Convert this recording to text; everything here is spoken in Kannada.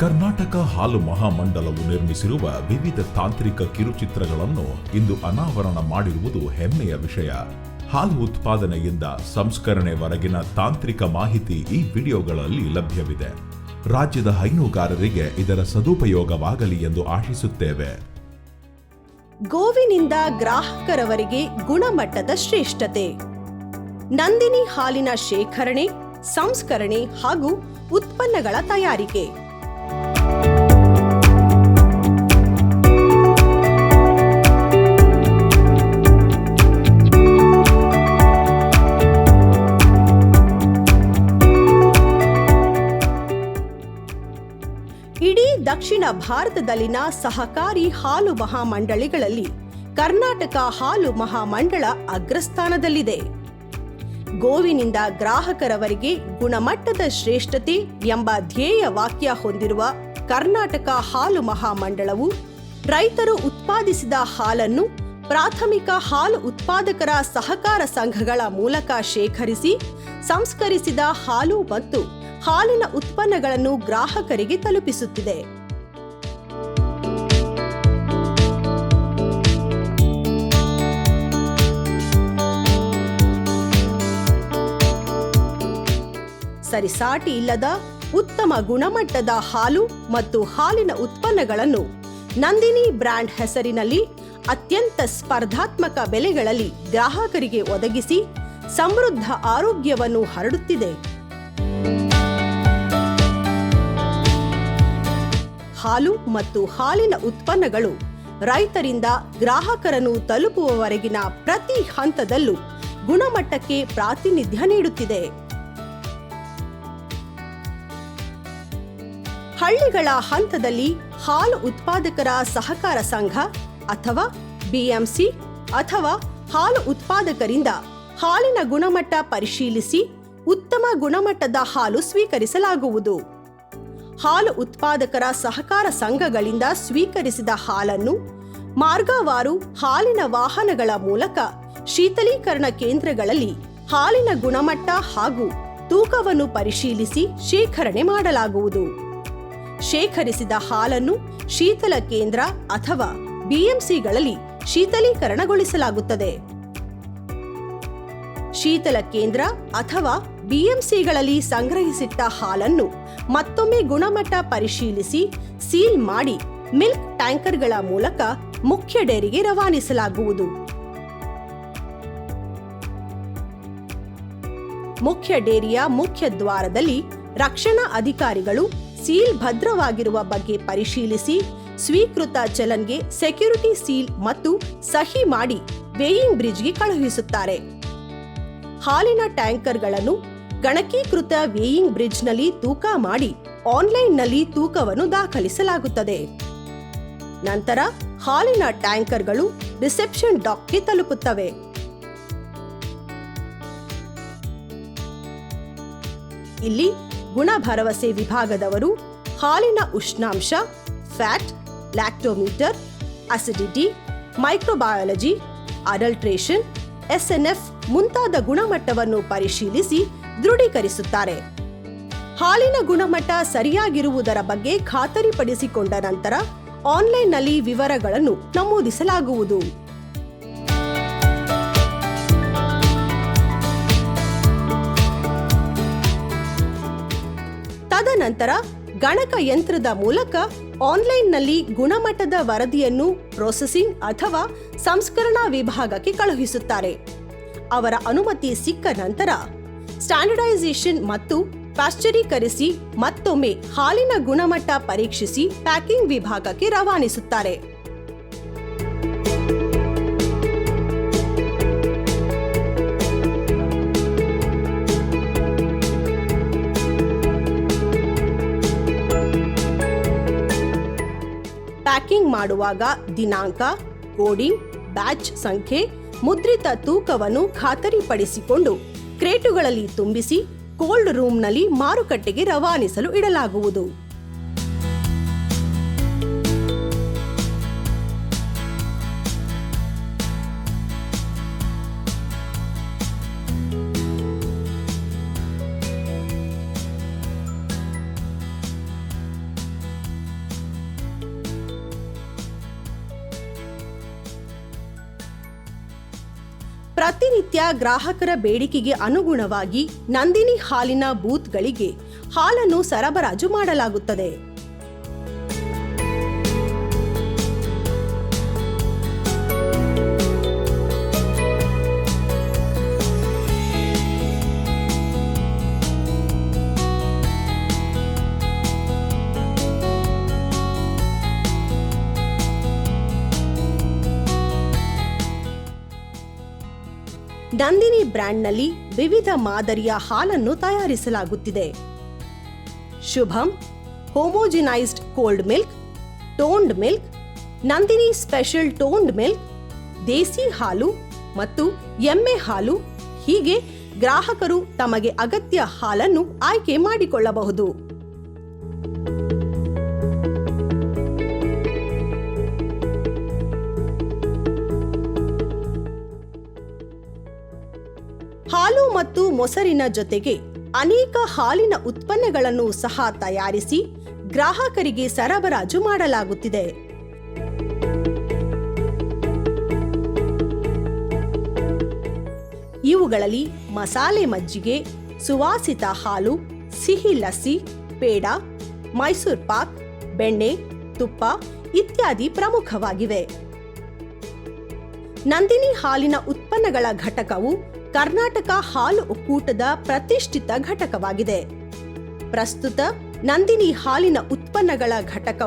ಕರ್ನಾಟಕ ಹಾಲು ಮಹಾಮಂಡಲವು ನಿರ್ಮಿಸಿರುವ ವಿವಿಧ ತಾಂತ್ರಿಕ ಕಿರುಚಿತ್ರಗಳನ್ನು ಇಂದು ಅನಾವರಣ ಮಾಡಿರುವುದು ಹೆಮ್ಮೆಯ ವಿಷಯ. ಹಾಲು ಉತ್ಪಾದನೆಯಿಂದ ಸಂಸ್ಕರಣೆವರೆಗಿನ ತಾಂತ್ರಿಕ ಮಾಹಿತಿ ಈ ವಿಡಿಯೋಗಳಲ್ಲಿ ಲಭ್ಯವಿದೆ. ರಾಜ್ಯದ ಹೈನುಗಾರರಿಗೆ ಇದರ ಸದುಪಯೋಗವಾಗಲಿ ಎಂದು ಆಶಿಸುತ್ತೇವೆ. ಗೋವಿನಿಂದ ಗ್ರಾಹಕರವರೆಗೆ ಗುಣಮಟ್ಟದ ಶ್ರೇಷ್ಠತೆ. ನಂದಿನಿ ಹಾಲಿನ ಶೇಖರಣೆ, ಸಂಸ್ಕರಣೆ ಹಾಗೂ ಉತ್ಪನ್ನಗಳ ತಯಾರಿಕೆ. ಇಡೀ ದಕ್ಷಿಣ ಭಾರತದಲ್ಲಿನ ಸಹಕಾರಿ ಹಾಲು ಮಹಾಮಂಡಳಿಗಳಲ್ಲಿ ಕರ್ನಾಟಕ ಹಾಲು ಮಹಾಮಂಡಳ ಅಗ್ರಸ್ಥಾನದಲ್ಲಿದೆ. ಗೋವಿನಿಂದ ಗ್ರಾಹಕರವರೆಗೆ ಗುಣಮಟ್ಟದ ಶ್ರೇಷ್ಠತೆ ಎಂಬ ಧ್ಯೇಯ ವಾಕ್ಯ ಹೊಂದಿರುವ ಕರ್ನಾಟಕ ಹಾಲು ಮಹಾಮಂಡಳವು ರೈತರು ಉತ್ಪಾದಿಸಿದ ಹಾಲನ್ನು ಪ್ರಾಥಮಿಕ ಹಾಲು ಉತ್ಪಾದಕರ ಸಹಕಾರ ಸಂಘಗಳ ಮೂಲಕ ಶೇಖರಿಸಿ ಸಂಸ್ಕರಿಸಿದ ಹಾಲು ಮತ್ತು ಹಾಲಿನ ಉತ್ಪನ್ನಗಳನ್ನು ಗ್ರಾಹಕರಿಗೆ ತಲುಪಿಸುತ್ತಿದೆ. ಸರಿಸಾಟಿ ಇಲ್ಲದ ಉತ್ತಮ ಗುಣಮಟ್ಟದ ಹಾಲು ಮತ್ತು ಹಾಲಿನ ಉತ್ಪನ್ನಗಳನ್ನು ನಂದಿನಿ ಬ್ರ್ಯಾಂಡ್ ಹೆಸರಿನಲ್ಲಿ ಅತ್ಯಂತ ಸ್ಪರ್ಧಾತ್ಮಕ ಬೆಲೆಗಳಲ್ಲಿ ಗ್ರಾಹಕರಿಗೆ ಒದಗಿಸಿ ಸಮೃದ್ಧ ಆರೋಗ್ಯವನ್ನು ಹರಡುತ್ತಿದೆ. ಹಾಲು ಮತ್ತು ಹಾಲಿನ ಉತ್ಪನ್ನಗಳು ರೈತರಿಂದ ಗ್ರಾಹಕರನ್ನು ತಲುಪುವವರೆಗಿನ ಪ್ರತಿ ಹಂತದಲ್ಲೂ ಗುಣಮಟ್ಟಕ್ಕೆ ಪ್ರಾತಿನಿಧ್ಯ ನೀಡುತ್ತಿದೆ. ಹಳ್ಳಿಗಳ ಹಂತದಲ್ಲಿ ಹಾಲು ಉತ್ಪಾದಕರ ಸಹಕಾರ ಸಂಘ ಅಥವಾ ಬಿಎಂಸಿ ಅಥವಾ ಹಾಲು ಉತ್ಪಾದಕರಿಂದ ಹಾಲಿನ ಗುಣಮಟ್ಟ ಪರಿಶೀಲಿಸಿ ಉತ್ತಮ ಗುಣಮಟ್ಟದ ಹಾಲು ಸ್ವೀಕರಿಸಲಾಗುವುದು. ಹಾಲು ಉತ್ಪಾದಕರ ಸಹಕಾರ ಸಂಘಗಳಿಂದ ಸ್ವೀಕರಿಸಿದ ಹಾಲನ್ನು ಮಾರ್ಗವಾರು ಹಾಲಿನ ವಾಹನಗಳ ಮೂಲಕ ಶೀತಲೀಕರಣ ಕೇಂದ್ರಗಳಲ್ಲಿ ಹಾಲಿನ ಗುಣಮಟ್ಟ ಹಾಗೂ ತೂಕವನ್ನು ಪರಿಶೀಲಿಸಿ ಶೇಖರಣೆ ಮಾಡಲಾಗುವುದು. ಶೇಖರಿಸಿದ ಹಾಲನ್ನು ಶೀತಲ ಕೇಂದ್ರ ಅಥವಾ ಬಿಎಂಸಿಗಳಲ್ಲಿ ಶೀತಲೀಕರಣಗೊಳಿಸಲಾಗುತ್ತದೆ. ಶೀತಲ ಕೇಂದ್ರ ಅಥವಾ ಬಿಎಂಸಿಗಳಲ್ಲಿ ಸಂಗ್ರಹಿಸಿಟ್ಟ ಹಾಲನ್ನು ಮತ್ತೊಮ್ಮೆ ಗುಣಮಟ್ಟ ಪರಿಶೀಲಿಸಿ ಸೀಲ್ ಮಾಡಿ ಮಿಲ್ಕ್ ಟ್ಯಾಂಕರ್ಗಳ ಮೂಲಕ ಮುಖ್ಯ ಡೇರಿಗೆ ರವಾನಿಸಲಾಗುವುದು. ಮುಖ್ಯ ಡೇರಿಯ ಮುಖ್ಯ ದ್ವಾರದಲ್ಲಿ ರಕ್ಷಣಾ ಅಧಿಕಾರಿಗಳು ಸೀಲ್ ಭದ್ರವಾಗಿರುವ ಬಗ್ಗೆ ಪರಿಶೀಲಿಸಿ ಸ್ವೀಕೃತ ಚಲನ್ಗೆ ಸೆಕ್ಯೂರಿಟಿ ಸೀಲ್ ಮತ್ತು ಸಹಿ ಮಾಡಿ ವೇಯಿಂಗ್ ಬ್ರಿಡ್ಜ್ಗೆ ಕಳುಹಿಸುತ್ತಾರೆ. ಹಾಲಿನ ಟ್ಯಾಂಕರ್ಗಳನ್ನು ಗಣಕೀಕೃತ ವೇಯಿಂಗ್ ಬ್ರಿಡ್ಜ್ನಲ್ಲಿ ತೂಕ ಮಾಡಿ ಆನ್ಲೈನ್ನಲ್ಲಿ ತೂಕವನ್ನು ದಾಖಲಿಸಲಾಗುತ್ತದೆ. ನಂತರ ಹಾಲಿನ ಟ್ಯಾಂಕರ್ಗಳು ರಿಸೆಪ್ಷನ್ ಡಾಕ್ಗೆ ತಲುಪುತ್ತವೆ. ಇಲ್ಲಿ ಗುಣ ಭರವಸೆ ವಿಭಾಗದವರು ಹಾಲಿನ ಉಷ್ಣಾಂಶ, fat, lactometer, acidity, microbiology, adulteration, SNF ಮುಂತಾದ ಗುಣಮಟ್ಟವನ್ನು ಪರಿಶೀಲಿಸಿ ದೃಢೀಕರಿಸುತ್ತಾರೆ. ಹಾಲಿನ ಗುಣಮಟ್ಟ ಸರಿಯಾಗಿರುವುದರ ಬಗ್ಗೆ ಖಾತರಿಪಡಿಸಿಕೊಂಡ ನಂತರ ಆನ್ಲೈನ್ನಲ್ಲಿ ವಿವರಗಳನ್ನು ನಮೂದಿಸಲಾಗುವುದು. ತದನಂತರ ಗಣಕಯಂತ್ರದ ಮೂಲಕ ಆನ್ಲೈನ್ನಲ್ಲಿ ಗುಣಮಟ್ಟದ ವರದಿಯನ್ನು ಪ್ರೊಸೆಸಿಂಗ್ ಅಥವಾ ಸಂಸ್ಕರಣಾ ವಿಭಾಗಕ್ಕೆ ಕಳುಹಿಸುತ್ತಾರೆ. ಅವರ ಅನುಮತಿ ಸಿಕ್ಕ ನಂತರ ಸ್ಟ್ಯಾಂಡರ್ಡೈಸೇಷನ್ ಮತ್ತು ಪಾಶ್ಚರೀಕರಿಸಿ ಮತ್ತೊಮ್ಮೆ ಹಾಲಿನ ಗುಣಮಟ್ಟ ಪರೀಕ್ಷಿಸಿ ಪ್ಯಾಕಿಂಗ್ ವಿಭಾಗಕ್ಕೆ ರವಾನಿಸುತ್ತಾರೆ. ಪ್ಯಾಕಿಂಗ್ ಮಾಡುವಾಗ ದಿನಾಂಕ, ಕೋಡಿಂಗ್, ಬ್ಯಾಚ್ ಸಂಖ್ಯೆ, ಮುದ್ರಿತ ತೂಕವನ್ನು ಖಾತರಿಪಡಿಸಿಕೊಂಡು ಕ್ರೇಟುಗಳಲ್ಲಿ ತುಂಬಿಸಿ ಕೋಲ್ಡ್ ರೂಮ್ನಲ್ಲಿ ಮಾರುಕಟ್ಟೆಗೆ ರವಾನಿಸಲು ಇಡಲಾಗುವುದು. ಪ್ರತಿನಿತ್ಯ ಗ್ರಾಹಕರ ಬೇಡಿಕೆಗೆ ಅನುಗುಣವಾಗಿ ನಂದಿನಿ ಹಾಲಿನ ಬೂತ್ಗಳಿಗೆ ಹಾಲನ್ನು ಸರಬರಾಜು ಮಾಡಲಾಗುತ್ತದೆ. ನಂದಿನಿ ಬ್ರ್ಯಾಂಡ್ನಲ್ಲಿ ವಿವಿಧ ಮಾದರಿಯ ಹಾಲನ್ನು ತಯಾರಿಸಲಾಗುತ್ತಿದೆ. Shubham, homogenised cold milk, toned milk, Nandini special toned milk, ದೇಸಿ ಹಾಲು ಮತ್ತು ಎಮ್ಮೆ ಹಾಲು, ಹೀಗೆ ಗ್ರಾಹಕರು ತಮಗೆ ಅಗತ್ಯ ಹಾಲನ್ನು ಆಯ್ಕೆ ಮಾಡಿಕೊಳ್ಳಬಹುದು. ಹಾಲು ಮತ್ತು ಮೊಸರಿನ ಜೊತೆಗೆ ಅನೇಕ ಹಾಲಿನ ಉತ್ಪನ್ನಗಳನ್ನು ಸಹ ತಯಾರಿಸಿ ಗ್ರಾಹಕರಿಗೆ ಸರಬರಾಜು ಮಾಡಲಾಗುತ್ತಿದೆ. ಇವುಗಳಲ್ಲಿ ಮಸಾಲೆ ಮಜ್ಜಿಗೆ, ಸುವಾಸಿತ ಹಾಲು, ಸಿಹಿ ಲಸ್ಸಿ, ಪೇಡ, ಮೈಸೂರ್ ಪಾಕ್, ಬೆಣ್ಣೆ, ತುಪ್ಪ ಇತ್ಯಾದಿ ಪ್ರಮುಖವಾಗಿವೆ. ನಂದಿನಿ ಹಾಲಿನ ಉತ್ಪನ್ನಗಳ ಘಟಕವು ಕರ್ನಾಟಕ ಹಾಲು ಒಕ್ಕೂಟದ ಪ್ರತಿಷ್ಠಿತ ಘಟಕವಾಗಿದೆ. ಪ್ರಸ್ತುತ ನಂದಿನಿ ಹಾಲಿನ ಉತ್ಪನ್ನಗಳ ಘಟಕ